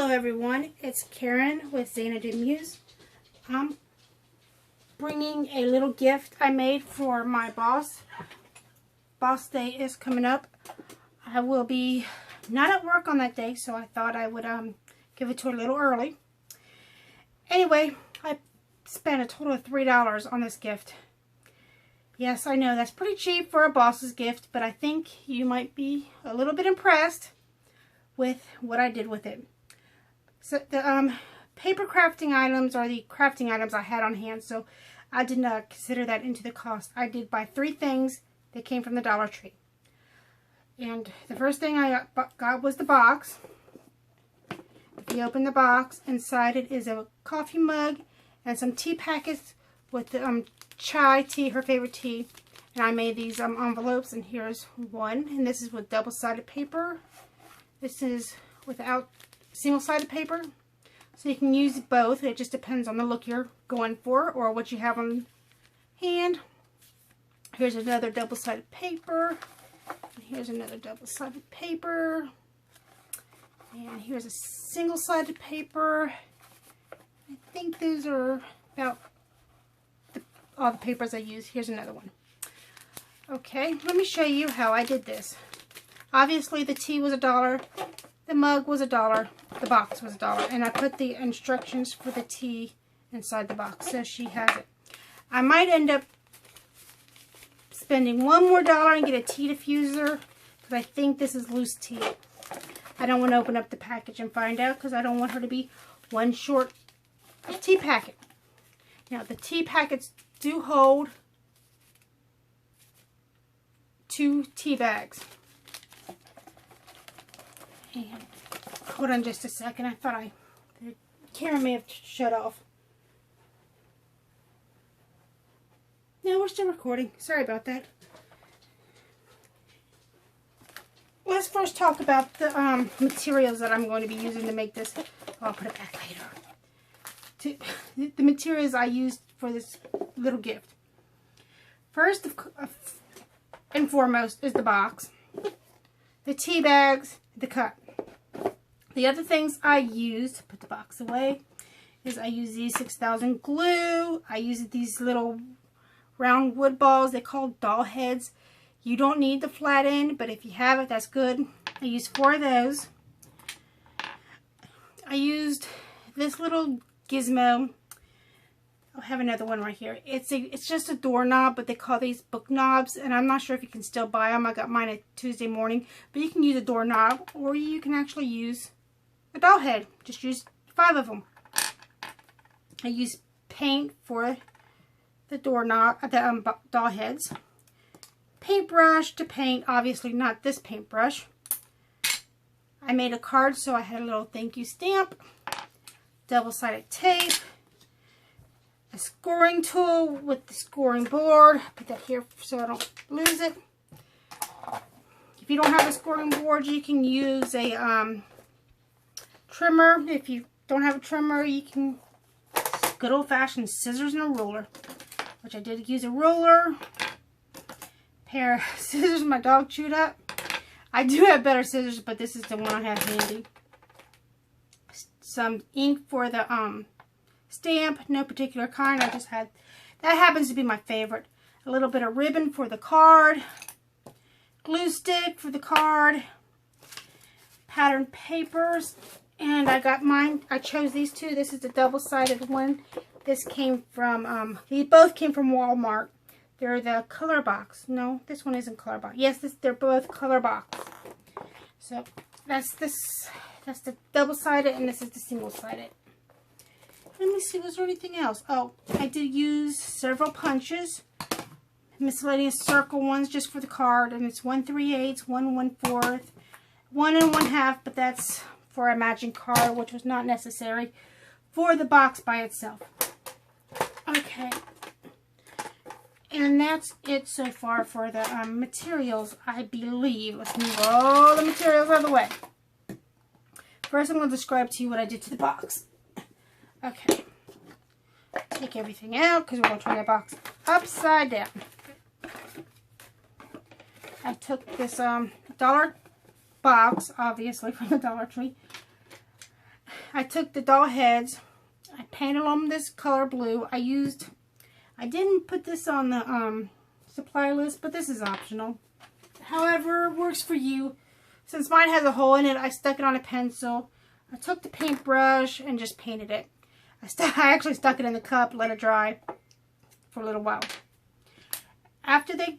Hello everyone, it's Karen with Xanadu Muse. I'm bringing a little gift I made for my boss. Boss Day is coming up. I will be not at work on that day, so I thought I would give it to her a little early. Anyway, I spent a total of $3 on this gift. Yes, I know that's pretty cheap for a boss's gift, but I think you might be a little bit impressed with what I did with it. So the paper crafting items are the crafting items I had on hand, so I did not consider that into the cost. I did buy 3 things that came from the Dollar Tree. And the first thing I got was the box. If you open the box, inside it is a coffee mug and some tea packets with the chai tea, her favorite tea. And I made these envelopes, and here's one. And this is with double-sided paper. This is without single-sided paper. So you can use both. It just depends on the look you're going for or what you have on hand. Here's another double-sided paper. And here's another double-sided paper. And here's a single-sided paper. I think those are about all the papers I use. Here's another one. Okay, let me show you how I did this. Obviously the tea was $1, the mug was $1, the box was $1, and I put the instructions for the tea inside the box, so she has it. I might end up spending one more dollar and get a tea diffuser, because I think this is loose tea. I don't want to open up the package and find out, because I don't want her to be one short tea packet. Now the tea packets do hold 2 tea bags. And hold on just a second. I thought the camera may have shut off. No, we're still recording. Sorry about that. Let's first talk about the materials that I'm going to be using to make this. I'll put it back later. The materials I used for this little gift. First and foremost is the box, the tea bags, the cup. The other things I used to put the box away is I use these 6000 glue. I use these little round wood balls. They call doll heads. You don't need the flat end, but if you have it, that's good. I used 4 of those. I used this little gizmo. I have another one right here. It's just a doorknob, but they call these book knobs, and I'm not sure if you can still buy them. I got mine at Tuesday morning, but you can use a doorknob, or you can actually use a doll head. Just use 5 of them. I use paint for the doorknob, the doll heads. Paintbrush to paint, obviously not this paintbrush. I made a card, so I had a little thank you stamp. Double-sided tape. A scoring tool with the scoring board. Put that here so I don't lose it. If you don't have a scoring board, you can use a trimmer. If you don't have a trimmer, you can good old-fashioned scissors and a ruler, which I did use a ruler. Pair of scissors my dog chewed up. I do have better scissors, but this is the one I have handy. Some ink for the stamp, no particular kind. I just had, that happens to be my favorite. A little bit of ribbon for the card, glue stick for the card, patterned papers, and I got mine. I chose these 2. This is the double-sided one. This came from, these both came from Walmart. They're the color box. No, this one isn't color box. Yes, they're both color box. So that's the double-sided, and this is the single-sided. Let me see, was there anything else? Oh, I did use several punches. Miscellaneous circle ones just for the card. And it's 1 3/8, 1 1/4, 1 1/2. But that's for a matching card, which was not necessary for the box by itself. Okay. And that's it so far for the materials, I believe. Let's move all the materials out of the way. First, I'm going to describe to you what I did to the box. Okay, take everything out because we're going to turn the box upside down. I took this dollar box, obviously from the Dollar Tree, I took the doll heads, I painted them this color blue. I didn't put this on the supply list, but this is optional. However, works for you. Since mine has a hole in it, I stuck it on a pencil. I took the paintbrush and just painted it. I actually stuck it in the cup, let it dry for a little while. After they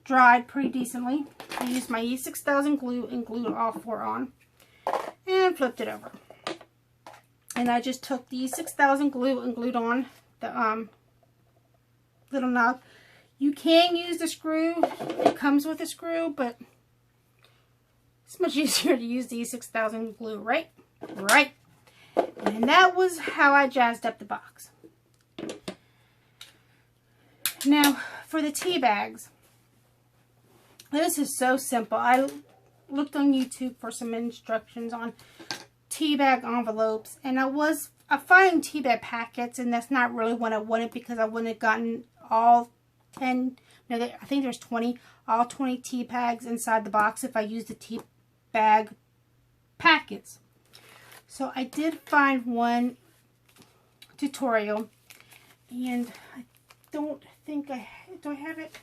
dried pretty decently, I used my E6000 glue and glued all 4 on and flipped it over. And I just took the E6000 glue and glued on the little knob. You can use the screw. It comes with a screw, but it's much easier to use the E6000 glue, right? Right. And that was how I jazzed up the box. Now, for the tea bags, this is so simple. I looked on YouTube for some instructions on tea bag envelopes, and I finding tea bag packets, and that's not really what I wanted because I wouldn't have gotten all 10, no, I think there's 20, all 20 tea bags inside the box if I used the tea bag packets. So I did find one tutorial, and I don't think do I have it?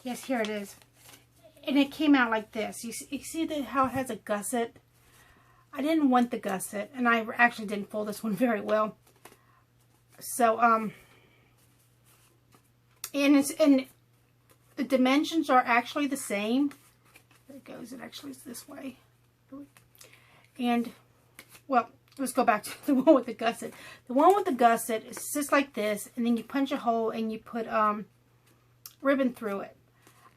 Yes, here it is. And it came out like this. You see how it has a gusset? I didn't want the gusset, and I actually didn't fold this one very well. So, and the dimensions are actually the same. There it goes. It actually is this way. And, well, let's go back to the one with the gusset. The one with the gusset is just like this, and then you punch a hole and you put ribbon through it.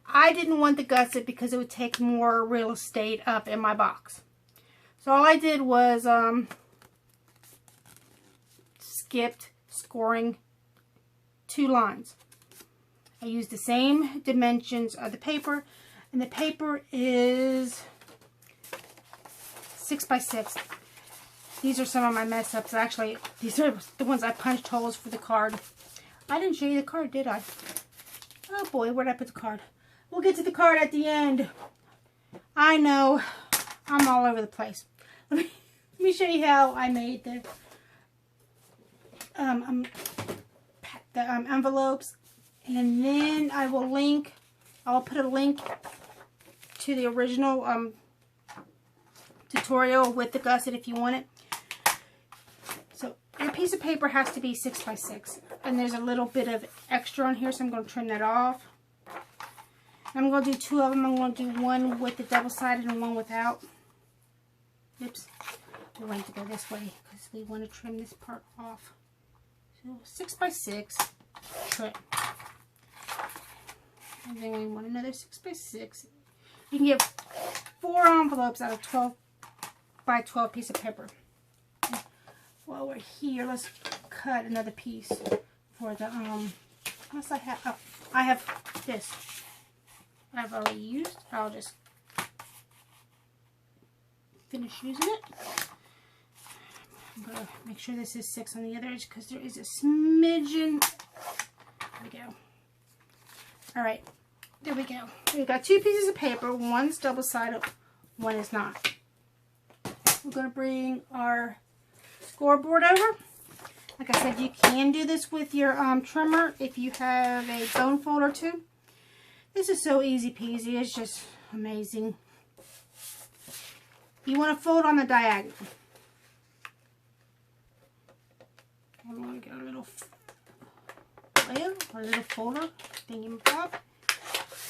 I didn't want the gusset because it would take more real estate up in my box. So all I did was skipped scoring 2 lines. I used the same dimensions of the paper, and the paper is 6 by 6. These are some of my mess ups. Actually, these are the ones I punched holes for the card. I didn't show you the card, did I? Oh boy, where'd I put the card? We'll get to the card at the end. I know, I'm all over the place. Let me show you how I made the envelopes, and then I will put a link to the original tutorial with the gusset if you want it. So your piece of paper has to be 6 by 6, and there's a little bit of extra on here, so I'm going to trim that off. I'm going to do 2 of them. I'm going to do one with the double-sided and one without. Oops. We're going to go this way because we want to trim this part off. So 6 by 6 trim. And then we want another 6 by 6. You can get 4 envelopes out of 12 by 12 piece of paper. And while we're here, let's cut another piece for the unless I have I have this. I've already used. I'll just finish using it. I'm going to make sure this is 6 on the other edge because there is a smidgen. There we go. Alright, there we go. We've got 2 pieces of paper. One's double-sided, one is not. We're going to bring our scoreboard over. Like I said, you can do this with your trimmer if you have a bone folder too. This is so easy peasy. It's just amazing. You want to fold on the diagonal. I'm going to get a little layer or a little folder thingy-bob,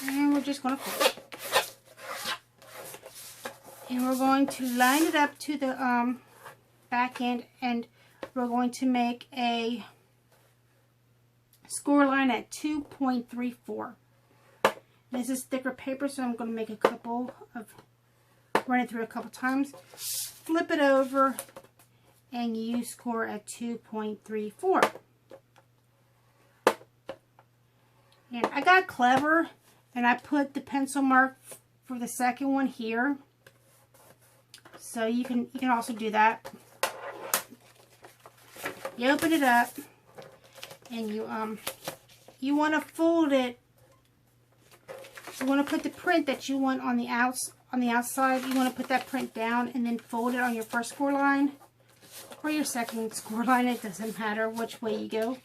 and we're just going to fold it. And we're going to line it up to the back end, and we're going to make a score line at 2.34. This is thicker paper, so I'm going to make a couple of, run it through a couple times, flip it over, and you score at 2.34. And I got clever, and I put the pencil mark for the second one here. So you can also do that. You open it up, and you want to fold it. You want to put the print that you want on the outside. You want to put that print down and then fold it on your first score line. or your second score line. It doesn't matter which way you go.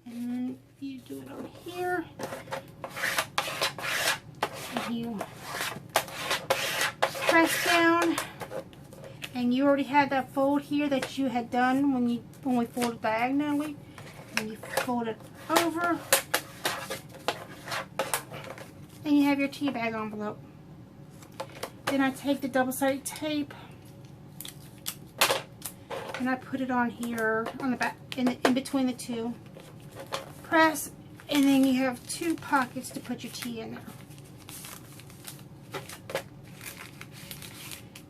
And then you do it on here. And you press down. And you already had that fold here that you had done when we folded diagonally. And you fold it over. And you have your tea bag envelope. Then I take the double-sided tape and I put it on here on the back, in between the two. Press, and then you have two pockets to put your tea in there.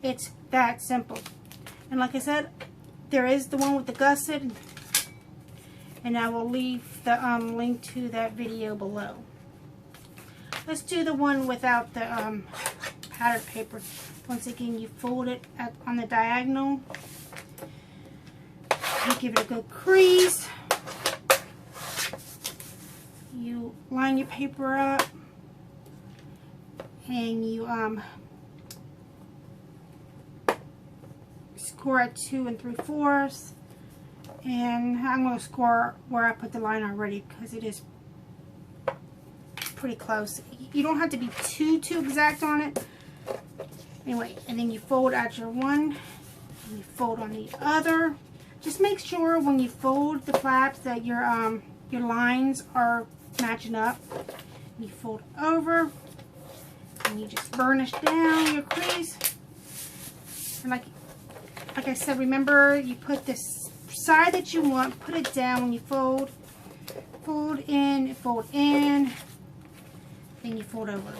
It's that simple. And like I said, there is the one with the gusset, and I will leave the link to that video below. Let's do the one without the patterned paper. Once again, you fold it on the diagonal. You give it a good crease. You line your paper up, and you score at 2 3/4, and I'm going to score where I put the line already because it is pretty close. You don't have to be too exact on it. Anyway, and then you fold out your one, and you fold on the other. Just make sure when you fold the flaps that your lines are matching up. You fold over, and you just burnish down your crease. And like I said, remember, you put this side that you want, put it down when you fold. Fold in, then you fold over.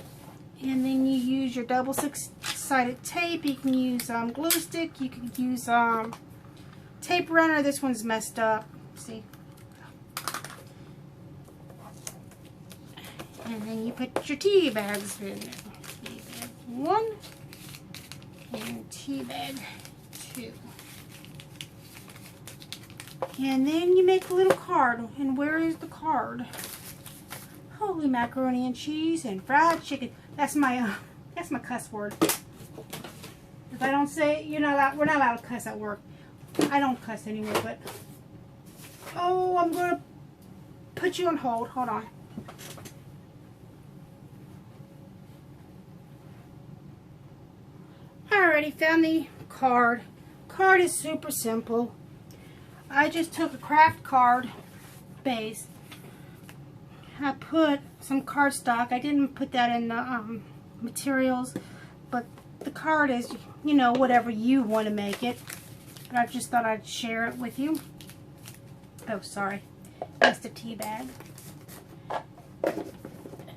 And then you use your double six-sided tape. You can use glue stick, you can use tape runner. This one's messed up. See? And then you put your tea bags in there. Tea bag 1 and tea bag 2. And then you make a little card. And where is the card? Holy macaroni and cheese and fried chicken. That's my cuss word. If I don't say it, you're not allowed, we're not allowed to cuss at work. I don't cuss anyway, but oh, I'm gonna put you on hold. Hold on. I already found the card. Card is super simple. I just took a craft card base. I put some cardstock. I didn't put that in the materials, but the card is, you know, whatever you want to make it. But I just thought I'd share it with you. Oh, sorry. That's the tea bag.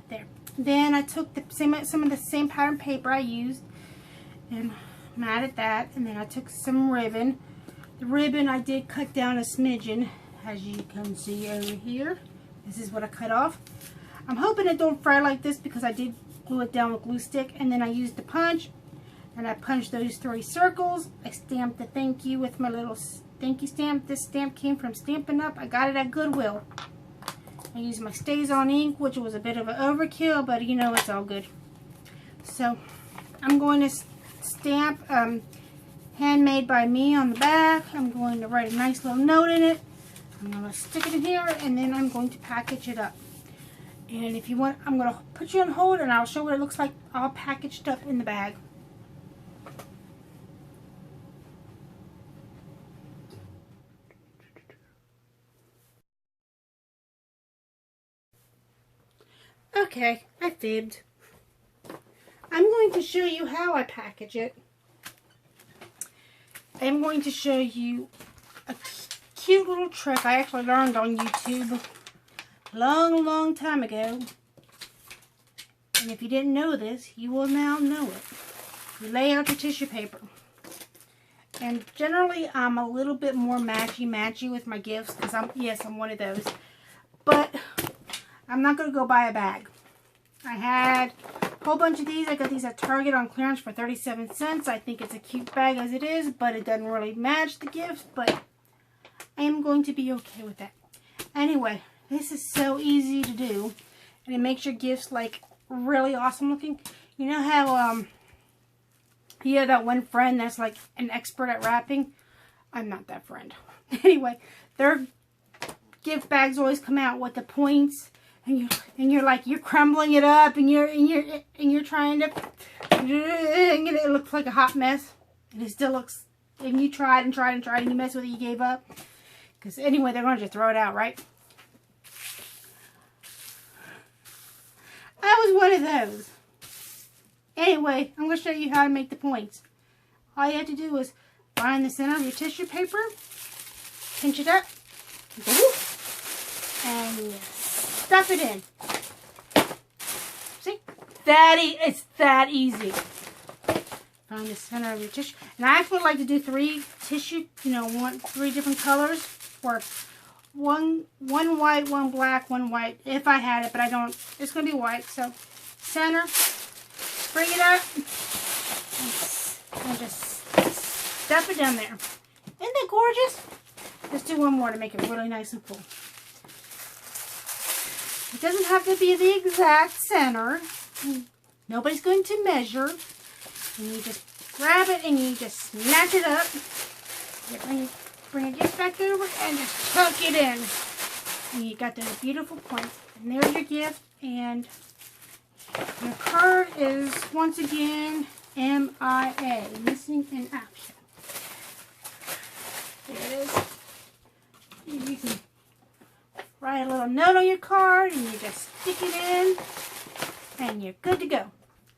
There. Then I took some of the same pattern paper I used and matted that, and then I took some ribbon. The ribbon I did cut down a smidgen, as you can see over here. This is what I cut off. I'm hoping it don't fry like this because I did glue it down with glue stick, and then I used the punch, and I punched those 3 circles. I stamped the thank you with my little thank you stamp. This stamp came from Stampin' Up. I got it at Goodwill. I used my Stays On ink, which was a bit of an overkill, but you know, it's all good. So I'm going to stamp handmade by me on the back. I'm going to write a nice little note in it. I'm going to stick it in here, and then I'm going to package it up. And if you want, I'm going to put you on hold, and I'll show what it looks like all packaged up in the bag. Okay, I fibbed. I'm going to show you how I package it. I'm going to show you a cute little trick I actually learned on YouTube a long time ago. And if you didn't know this, you will now know it. You lay out your tissue paper. And generally, I'm a little bit more matchy with my gifts because I'm one of those. But I'm not going to go buy a bag. I had a whole bunch of these. I got these at Target on clearance for 37 cents. I think it's a cute bag as it is, but it doesn't really match the gifts. But I am going to be okay with that. Anyway, this is so easy to do, and it makes your gifts like really awesome looking. You know how You have that one friend that's like an expert at wrapping. I'm not that friend. Anyway, their gift bags always come out with the points, and you're like, you're crumbling it up, and you're trying to, and it looks like a hot mess, and it still looks. And you tried and tried and tried, and you messed with it, you gave up. Because anyway, they're going to just throw it out, right? I was one of those. Anyway, I'm going to show you how to make the points. All you have to do is find the center of your tissue paper, pinch it up, and you stuff it in. See? It's that easy. Find the center of your tissue. And I actually like to do 3 tissue, 3 different colors. Or one white, one black, one white. If I had it, but I don't. It's going to be white. So, center. Bring it up. And just stuff it down there. Isn't that gorgeous? Let's do one more to make it really nice and full. It doesn't have to be the exact center. Nobody's going to measure. And you just grab it and you just snatch it up. You bring it just back over and just tuck it in. And you got those beautiful points. And there's your gift. And your card is, once again, MIA, Missing in Action. There it is. You can write a little note on your card and you just stick it in. And you're good to go.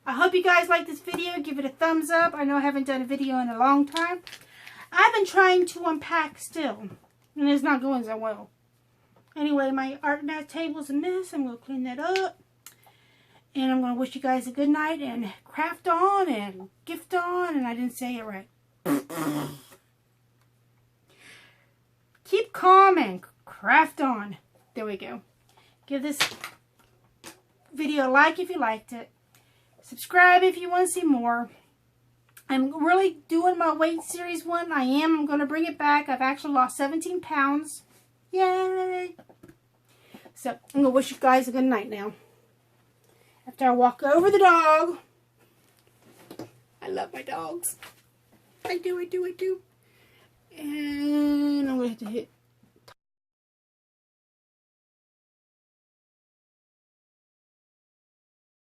I hope you guys like this video. Give it a thumbs up. I know I haven't done a video in a long time. I've been trying to unpack still, and it's not going so well. Anyway, my art mat table's a mess. I'm going to clean that up. And I'm going to wish you guys a good night and craft on and gift on. And I didn't say it right. Keep calm and craft on. There we go. Give this video a like if you liked it. Subscribe if you want to see more. I'm really doing my weight series one. I'm going to bring it back. I've actually lost 17 pounds. Yay! So, I'm going to wish you guys a good night now. After I walk over the dog. I love my dogs. I do. And I'm going to have to hit